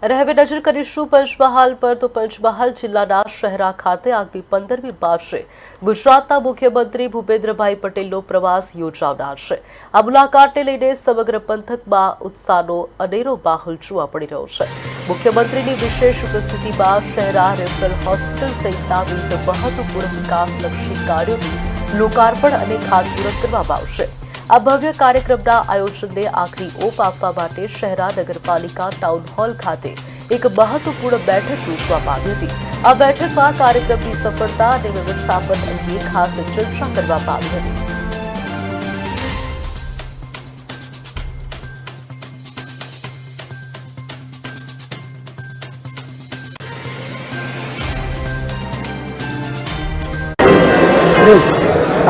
અને હવે નજર કરીશું પંચમહાલ પર તો પંચમહાલ જિલ્લાના શહેરા ખાતે આગામી 15મી માર્ચે ગુજરાતના મુખ્યમંત્રી ભૂપેન્દ્રભાઈ પટેલનો પ્રવાસ યોજાનાર છે। આ મુલાકાતને લઈને સમગ્ર પંથકમાં ઉત્સાહનો અનેરો માહોલ જોવા મળી રહ્યો છે। મુખ્યમંત્રીની વિશેષ ઉપસ્થિતિમાં શહેરા રેફરલ હોસ્પિટલ સહિતના વિવિધ મહત્વપૂર્ણ વિકાસલક્ષી કાર્યોનું લોકાર્પણ અને ખાતમુહૂર્ત કરવામાં આવશે। આ ભવ્ય કાર્યક્રમના આયોજનને આખરી ઓપ આપવા માટે શહેરા નગરપાલિકા ટાઉન હોલ ખાતે એક મહત્વપૂર્ણ બેઠક યોજવામાં આવી હતી। આ બેઠકમાં કાર્યક્રમની સફળતા અને વ્યવસ્થાપન અંગે ખાસ ચર્ચા કરવામાં આવી હતી।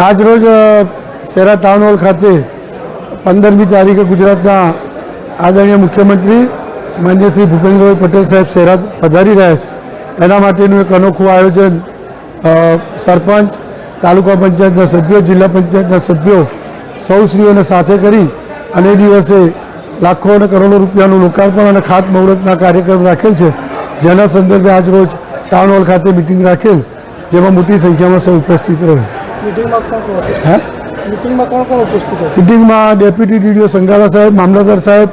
आज रोज शहरा टाउन हॉल खाते 15મી તારીખે ગુજરાતના આદરણીય મુખ્યમંત્રી માનનીય શ્રી ભૂપેન્દ્રભાઈ પટેલ સાહેબ શહેરા પધારી રહ્યા છે। એના માટેનું એક અનોખું આયોજન સરપંચ, તાલુકા પંચાયતના સભ્યો, જિલ્લા પંચાયતના સભ્યો સૌ શ્રીઓને સાથે કરી અને એ દિવસે લાખો અને કરોડો રૂપિયાનું લોકાર્પણ અને ખાતમુહૂર્તના કાર્યક્રમ રાખેલ છે, જેના સંદર્ભે આજ રોજ ટાઉન હોલ ખાતે મિટિંગ રાખેલ, જેમાં મોટી સંખ્યામાં સૌ ઉપસ્થિત રહે। મીટિંગમાં ડેપ્યુટી ટીડીઓ સંગારા સાહેબ, મામલતદાર સાહેબ,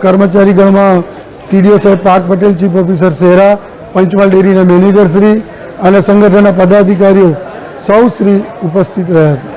કર્મચારીગણમાં ટીડીઓ સાહેબ પાર્થ પટેલ, ચીફ ઓફિસર શહેરા, પંચમહાલ ડેરીના મેનેજર શ્રી અને સંગઠનના પદાધિકારીઓ સૌ શ્રી ઉપસ્થિત રહ્યા હતા।